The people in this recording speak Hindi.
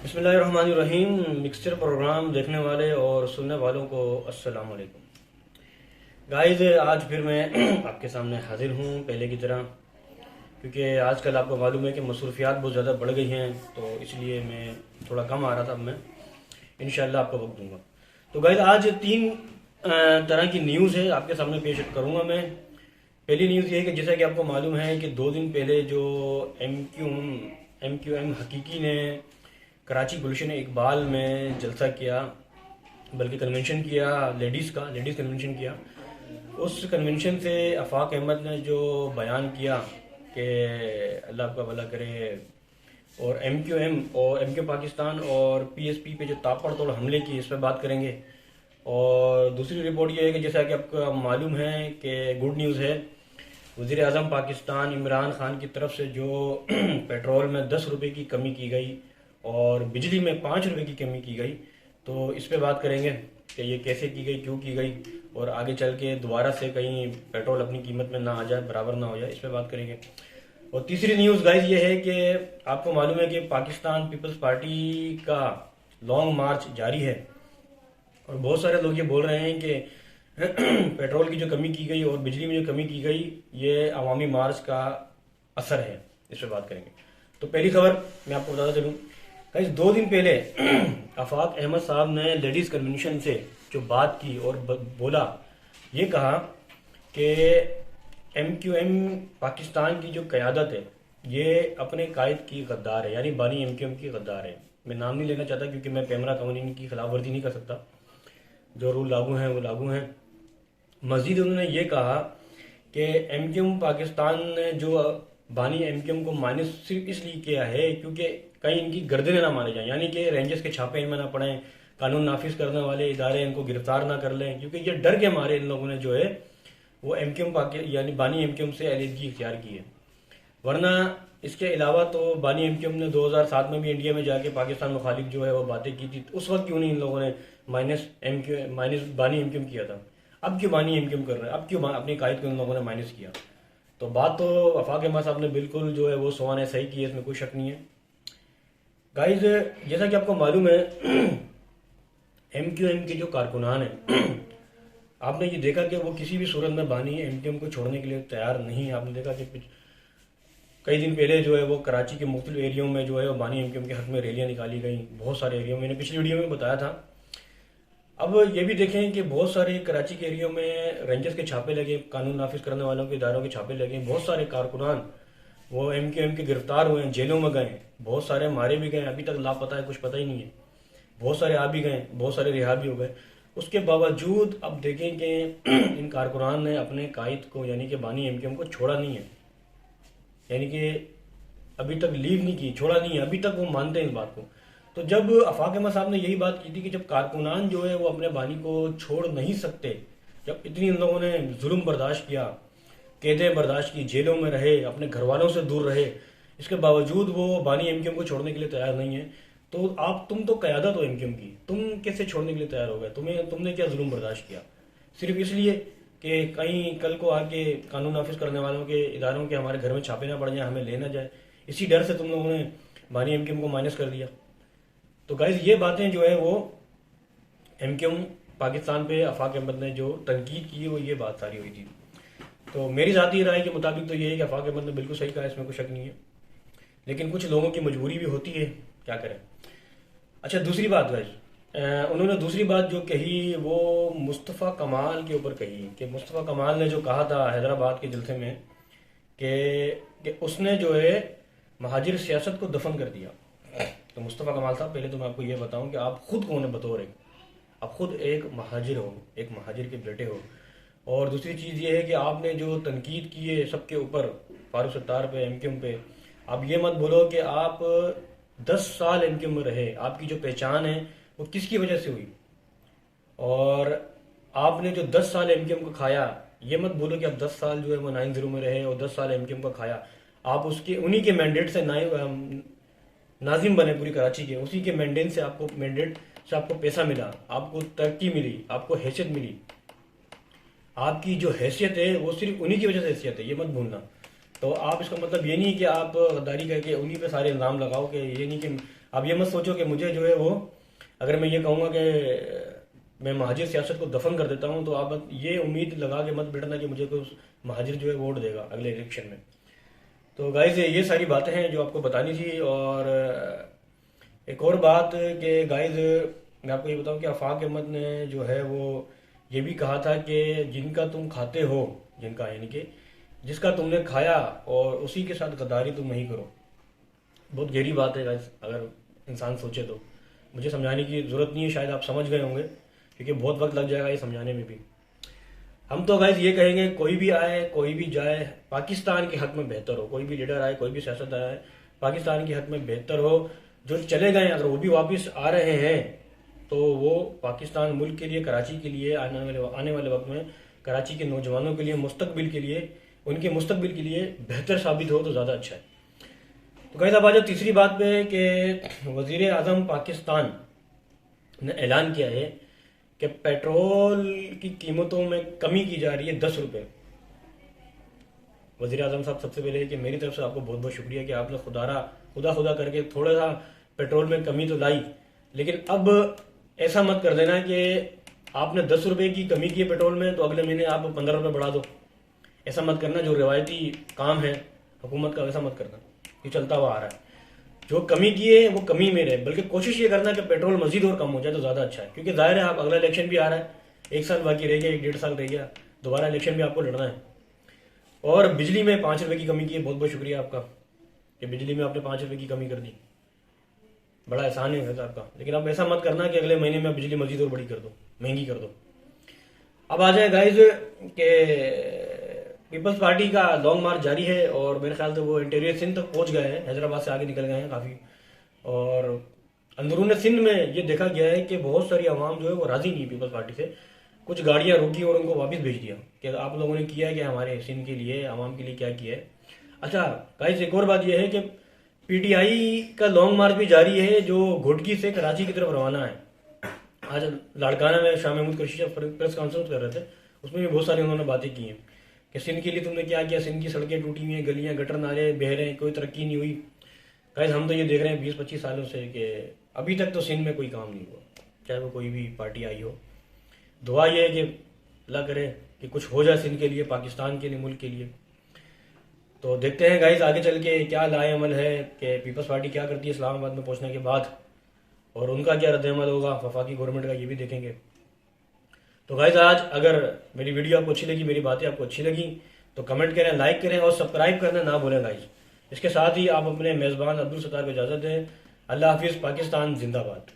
बिस्मिल्लाहिर्रहमानिर्रहीम। मिक्सचर प्रोग्राम देखने वाले और सुनने वालों को अस्सलाम वालेकुम। गाइस, आज फिर मैं आपके सामने हाजिर हूँ पहले की तरह, क्योंकि आजकल आपको मालूम है कि मसरूफियात बहुत ज़्यादा बढ़ गई हैं, तो इसलिए मैं थोड़ा कम आ रहा था। अब मैं इंशाल्लाह आपको वक्त दूंगा। तो गाइस, आज तीन तरह की न्यूज़ है आपके सामने पेश करूँगा मैं। पहली न्यूज़ ये है कि जैसा कि आपको मालूम है कि 2 दिन पहले जो एम क्यू एम हकीकी ने कराची गुलशन इकबाल में जलसा किया, बल्कि कन्वेंशन किया, लेडीज़ कन्वेंशन किया। उस कन्वेंशन से आफाक अहमद ने जो बयान किया कि अल्लाह आपका भला करे, और एम क्यू पाकिस्तान और पीएसपी पे जो तापड़ तोड़ हमले की, इस पर बात करेंगे। और दूसरी रिपोर्ट ये है कि जैसा कि आपको मालूम है कि गुड न्यूज़ है, वज़ीर आज़म पाकिस्तान इमरान खान की तरफ से जो पेट्रोल में 10 रुपये की कमी की गई और बिजली में 5 रुपये की कमी की गई, तो इस पे बात करेंगे कि ये कैसे की गई, क्यों की गई, और आगे चल के दोबारा से कहीं पेट्रोल अपनी कीमत में ना आ जाए, बराबर ना हो जाए, इस पे बात करेंगे। और तीसरी न्यूज़ गाइस ये है कि आपको मालूम है कि पाकिस्तान पीपल्स पार्टी का लॉन्ग मार्च जारी है, और बहुत सारे लोग ये बोल रहे हैं कि पेट्रोल की जो कमी की गई और बिजली में जो कमी की गई, ये अवामी मार्च का असर है। इस पर बात करेंगे। तो पहली खबर मैं आपको बताता चलूँ गाइस, 2 दिन पहले आफाक अहमद साहब ने लेडीज़ कन्वेंशन से जो बात की और बोला, ये कहा कि एम पाकिस्तान की जो क़यादत है ये अपने कायद की गद्दार है, यानी बानी एम की गद्दार है। मैं नाम नहीं लेना चाहता क्योंकि मैं पैमरा कवानीन की खिलाफ वर्जी नहीं कर सकता, जो रूल लागू हैं वो लागू हैं। मजीद उन्होंने ये कहा कि एम पाकिस्तान ने जो बानी एम को माइनस सिर्फ इसलिए किया है क्योंकि कहीं इनकी गर्दनें ना मारे जाएं, यानी कि रेंजर्स के छापे इनमें ना पड़ें, कानून नाफिज करने वाले इदारे इनको गिरफ्तार ना कर लें, क्योंकि ये डर के मारे इन लोगों ने जो है वो यानी बानी एम से अलहदगी इख्तियार की है। वरना इसके अलावा तो बानी एम ने 2007 में भी इंडिया में जाके पाकिस्तान मुखालिफ जो है वो बातें की थी। उस वक्त क्यों नहीं इन लोगों ने माइनस बानी एम किया था? अब क्यों बानी एम कर रहे हैं? अब क्यों अपनी कायद को इन लोगों ने माइनस किया? तो बात तो वफाक अहमद साहब ने बिल्कुल जो है वो सवाल सही की है, इसमें कोई शक नहीं है। गाइज, जैसा कि आपको मालूम है एम के जो कारकुनान हैं आपने ये देखा कि वो किसी भी सूरत में बानी एम को छोड़ने के लिए तैयार नहीं है। आपने देखा कि कई दिन पहले जो है वो कराची के मुख्तलिफ एरियो में जो है वो बानी एम के हक में रैलियाँ निकाली गई, बहुत सारे एरियो में। मैंने पिछली वीडियो में बताया था। अब ये भी देखें कि बहुत सारे कराची के एरियो में रेंजर्स के छापे लगे, कानून नाफिज करने वालों के इदारों के छापे लगे, बहुत सारे कारकुनान वो एम के गिरफ्तार हुए हैं, जेलों में गए, बहुत सारे मारे भी गए, अभी तक लापता है, कुछ पता ही नहीं है। बहुत सारे आ भी गए, बहुत सारे रिहा भी हो गए। उसके बावजूद अब देखें कि इन कारकुनान ने अपने कायद को यानी कि बानी एम को छोड़ा नहीं है, यानी कि अभी तक लीव नहीं की, छोड़ा नहीं है, अभी तक वो मानते हैं इस बात को। तो जब आफाक अहमद साहब ने यही बात की थी कि जब कारकुनान जो है वो अपने बानी को छोड़ नहीं सकते, जब इतनी इन लोगों ने जुल्म बर्दाश्त किया, कैदें बर्दाश्त की, जेलों में रहे, अपने घर वालों से दूर रहे, इसके बावजूद वो बानी एम को छोड़ने के लिए तैयार नहीं है, तो तुम तो क़यादत हो एम की, तुम कैसे छोड़ने के लिए तैयार हो गए? तुमने क्या जुल्म बर्दाश्त किया? सिर्फ इसलिए कि कहीं कल को आके कानून नाफिज करने वालों के इदारों के हमारे घर में छापे ना पड़ जाए, हमें ले ना जाए, इसी डर से तुम लोगों ने बानी एम को माइनस कर दिया। तो गाइज, ये बातें जो है वो एम पाकिस्तान पे आफाक अहमद ने जो तनकीद की है वो ये बात सारी हुई थी। तो मेरी ज़ाती राय के मुताबिक तो ये है कि आफाक अहमद ने बिल्कुल सही कहा, इसमें कोई शक नहीं है, लेकिन कुछ लोगों की मजबूरी भी होती है, क्या करें। अच्छा, दूसरी बात गाइज, उन्होंने दूसरी बात जो कही वो मुस्तफ़ा कमाल के ऊपर कही कि मुस्तफ़ा कमाल ने जो कहा था हैदराबाद के जलसे में कि उसने जो है महाजिर सियासत को दफन कर दिया। तो मुस्तफ़ा कमाल साहब, पहले तो मैं आपको ये बताऊं कि आप खुद कौन है बतौर एक, आप खुद एक महाजिर हो, एक महाजिर के बेटे हो। और दूसरी चीज़ ये है कि आपने जो तनकीद की है सबके ऊपर, फारूक सत्तार पे, एम पे, आप ये मत बोलो कि आप 10 साल एम में रहे, आपकी जो पहचान है वो किसकी वजह से हुई, और आपने जो 10 साल एम को खाया, ये मत बोलो कि आप 10 साल जो है वो 9-0 में रहे और 10 साल एम का खाया। आप उसके उन्हीं के मैंडेट से नाजिम बने पूरी कराची के, उसी के मैंडेट से आपको पैसा मिला, आपको तरक्की मिली, आपको हैसियत मिली। आपकी जो हैसियत है वो सिर्फ उन्हीं की वजह से हैसियत है, ये मत भूलना। तो आप इसका मतलब ये नहीं कि आप गद्दारी करके उन्हीं पे सारे इल्ज़ाम लगाओ, कि ये नहीं कि आप ये मत सोचो कि मुझे जो है वो, अगर मैं ये कहूँगा कि मैं महाजिर सियासत को दफन कर देता हूँ, तो आप ये उम्मीद लगा के मत बैठना कि मुझे कोई महाजिर जो है वोट देगा अगले इलेक्शन में। तो गाइस ये सारी बातें हैं जो आपको बतानी थी। और एक और बात कि गाइस मैं आपको ये बताऊं कि आफाक अहमद ने जो है वो ये भी कहा था कि जिनका तुम खाते हो, जिनका यानी कि जिसका तुमने खाया और उसी के साथ गद्दारी तुम नहीं करो। बहुत गहरी बात है गाइस, अगर इंसान सोचे तो। मुझे समझाने की ज़रूरत नहीं है, शायद आप समझ गए होंगे, क्योंकि बहुत वक्त लग जाएगा ये समझाने में भी। हम तो गाइस ये कहेंगे, कोई भी आए कोई भी जाए, पाकिस्तान के हक में बेहतर हो। कोई भी लीडर आए, कोई भी सियासत आए, पाकिस्तान के हक में बेहतर हो। जो चले गए अगर वो भी वापस आ रहे हैं तो वो पाकिस्तान मुल्क के लिए, कराची के लिए, आने वाले वक्त में कराची के नौजवानों के लिए, मुस्तकबिल के लिए, उनके मुस्तकबिल के लिए बेहतर साबित हो तो ज़्यादा अच्छा है। तो गाइस अब आ जाओ तीसरी बात पे कि वज़ीर आज़म पाकिस्तान ने ऐलान किया है कि पेट्रोल की कीमतों में कमी की जा रही है 10 रुपये। वज़ीर आज़म साहब, सबसे पहले कि मेरी तरफ से आपको बहुत बहुत शुक्रिया कि आपने खुदा खुदा करके थोड़ा सा पेट्रोल में कमी तो लाई, लेकिन अब ऐसा मत कर देना कि आपने 10 रुपये की कमी की है पेट्रोल में तो अगले महीने आप 15 रुपये बढ़ा दो। ऐसा मत करना, जो रिवायती काम है हुकूमत का वैसा मत करना, ये चलता हुआ आ रहा है। जो कमी की है वो कमी में रहे, बल्कि कोशिश ये करना कि पेट्रोल मजीद और कम हो जाए तो ज़्यादा अच्छा है। क्योंकि जाहिर है आप, अगला इलेक्शन भी आ रहा है, 1 साल बाकी रह गया, 1 डेढ़ साल रह गया, दोबारा इलेक्शन भी आपको लड़ना है। और बिजली में 5 रुपये की कमी की है, बहुत बहुत शुक्रिया आपका कि बिजली में आपने 5 रुपये की कमी कर दी, बड़ा एहसान है वैसे आपका। लेकिन अब ऐसा मत करना कि अगले महीने में बिजली मजीद और बड़ी कर दो, महंगी कर दो। अब आ जाए गाइज के पीपल्स पार्टी का लॉन्ग मार्च जारी है और मेरे ख्याल से वो इंटीरियर सिंध तक पहुंच गए हैं, हैदराबाद से आगे निकल गए हैं काफ़ी। और अंदरून सिंध में ये देखा गया है कि बहुत सारी आवाम जो है वो राज़ी नहीं पीपल्स पार्टी से। कुछ गाड़ियां रोकी और उनको वापस भेज दिया कि आप लोगों ने किया है कि हमारे सिंध के लिए, आवाम के लिए क्या किया है। अच्छा गाइस, एक और बात यह है कि पीटीआई का लॉन्ग मार्च भी जारी है जो घोटकी से कराची की तरफ रवाना है। आज लाड़काना में शाह महमूद कुरैशी प्रेस कॉन्फ्रेंस कर रहे थे, उसमें भी बहुत सारी उन्होंने बातें की हैं कि सिंध के लिए तुमने क्या किया, सिंध की सड़कें टूटी हुई हैं, गलियां गटर नाले बह रहे हैं, कोई तरक्की नहीं हुई। गाइस हम तो ये देख रहे हैं 20-25 सालों से कि अभी तक तो सिंध में कोई काम नहीं हुआ, चाहे वो कोई भी पार्टी आई हो। दुआ ये है कि अल्लाह करे कि कुछ हो जाए सिंध के लिए, पाकिस्तान के लिए, मुल्क के लिए। तो देखते हैं गाइस आगे चल के क्या लाए अमल है कि पीपल्स पार्टी क्या करती है इस्लामाबाद में पहुंचने के बाद, और उनका क्या रद्द-ए-अमल होगा वफाकी गवर्नमेंट का, ये भी देखेंगे। तो गाइस आज अगर मेरी वीडियो आपको अच्छी लगी, मेरी बातें आपको अच्छी लगी तो कमेंट करें, लाइक करें और सब्सक्राइब करना ना भूलें गाइस। इसके साथ ही आप अपने मेज़बान अब्दुल सत्तार को इजाज़त दें। अल्लाह हाफिज़, पाकिस्तान जिंदाबाद।